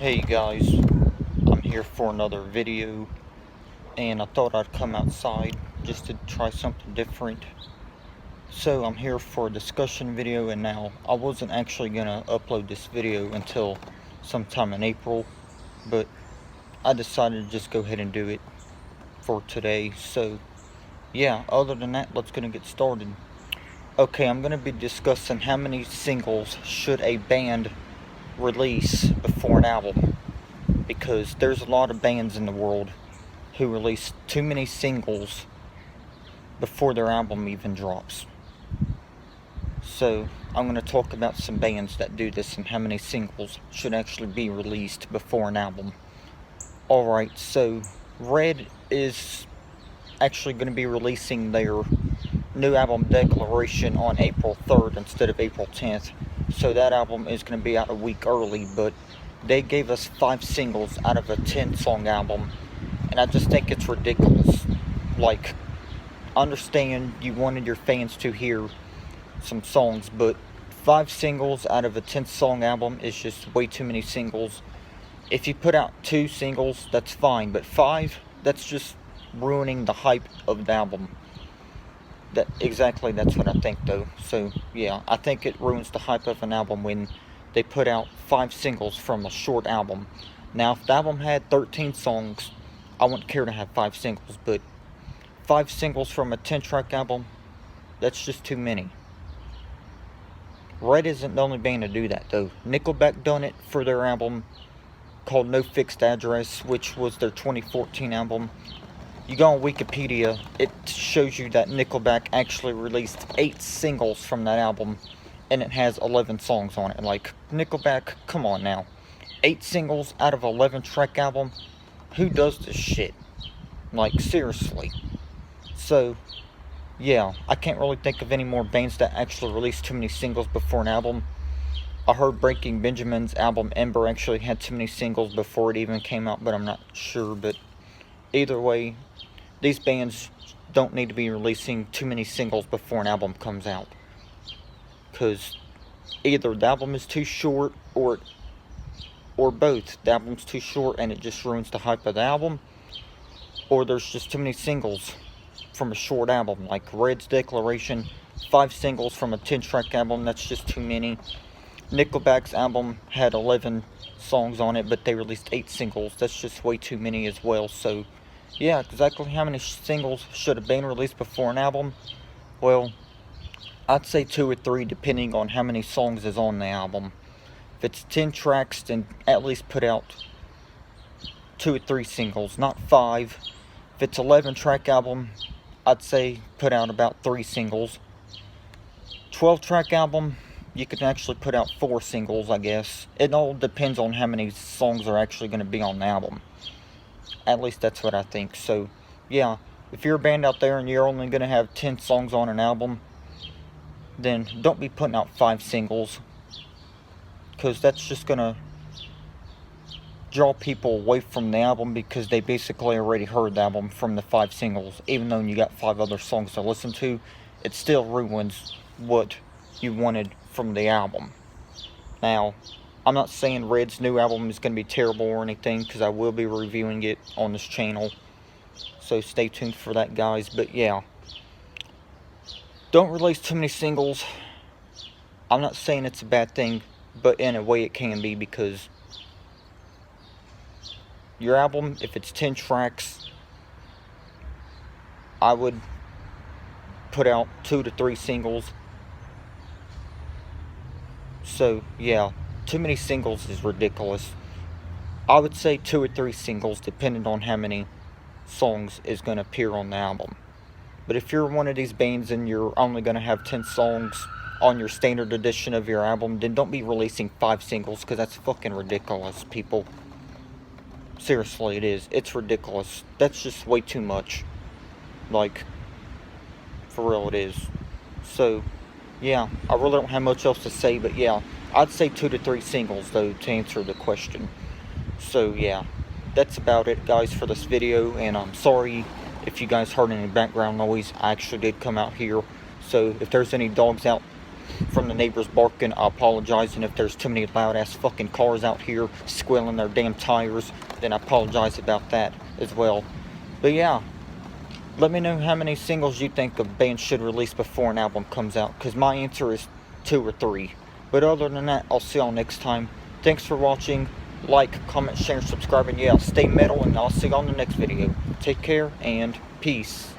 Hey guys, I'm here for another video, and I thought I'd come outside just to try something different. So I'm here for a discussion video, and now I wasn't actually gonna upload this video until sometime in April, but I decided to just go ahead and do it for today. So yeah, other than that, let's gonna get started. Okay, I'm gonna be discussing how many singles should a band release before an album, because there's a lot of bands in the world who release too many singles before their album even drops. So I'm going to talk about some bands that do this and how many singles should actually be released before an album. Alright, so Red is actually going to be releasing their new album Declaration on April 3rd instead of April 10th. So that album is going to be out a week early, but they gave us 5 singles out of a 10-song album, and I just think it's ridiculous. Like, understand you wanted your fans to hear some songs, but 5 singles out of a 10-song album is just way too many singles. If you put out 2 singles, that's fine, but 5, that's just ruining the hype of the album. That's what I think, though. So yeah, I think it ruins the hype of an album when they put out 5 singles from a short album. Now, if the album had 13 songs, I wouldn't care to have 5 singles, but 5 singles from a 10-track album, that's just too many. Red isn't the only band to do that, though. Nickelback done it for their album called No Fixed Address, which was their 2014 album. You go on Wikipedia, it shows you that Nickelback actually released 8 singles from that album, and it has 11 songs on it. Like, Nickelback, come on now. 8 singles out of 11-track album? Who does this shit? Like, seriously. So, yeah, I can't really think of any more bands that actually release too many singles before an album. I heard Breaking Benjamin's album Ember actually had too many singles before it even came out, but I'm not sure. But either way, these bands don't need to be releasing too many singles before an album comes out, because either the album is too short or both. The album's too short and it just ruins the hype of the album, or there's just too many singles from a short album. Like Red's Declaration, 5 singles from a 10-track album, that's just too many. Nickelback's album had 11 songs on it, but they released 8 singles. That's just way too many as well. So yeah, exactly how many singles should a band release before an album? Well, I'd say 2 or 3, depending on how many songs is on the album. If it's 10 tracks, then at least put out 2 or 3 singles, not 5. If it's 11-track album, I'd say put out about 3 singles. 12-track album, you can actually put out 4 singles, I guess. It all depends on how many songs are actually going to be on the album. At least that's what I think. So yeah, if you're a band out there and you're only going to have 10 songs on an album, then don't be putting out 5 singles, because that's just going to draw people away from the album, because they basically already heard the album from the 5 singles. Even though you got 5 other songs to listen to, it still ruins what you wanted from the album. Now, I'm not saying Red's new album is going to be terrible or anything, because I will be reviewing it on this channel, so stay tuned for that, guys. But yeah, don't release too many singles. I'm not saying it's a bad thing, but in a way it can be, because your album, if it's 10 tracks, I would put out 2 to 3 singles. So yeah, too many singles is ridiculous. I would say 2 or 3 singles, depending on how many songs is going to appear on the album. But if you're one of these bands and you're only going to have 10 songs on your standard edition of your album, then don't be releasing 5 singles, because that's fucking ridiculous, people. Seriously, it is. It's ridiculous. That's just way too much. Like, for real, it is. So yeah, I really don't have much else to say, but yeah, I'd say 2 to 3 singles, though, to answer the question. So yeah, that's about it, guys, for this video, and I'm sorry if you guys heard any background noise. I actually did come out here, so if there's any dogs out from the neighbors barking. I apologize, and if there's too many loud ass fucking cars out here squealing their damn tires, then I apologize about that as well. But yeah, let me know how many singles you think a band should release before an album comes out, because my answer is 2 or 3. But other than that, I'll see y'all next time. Thanks for watching. Like, comment, share, subscribe, and yeah, stay metal, and I'll see y'all in the next video. Take care, and peace.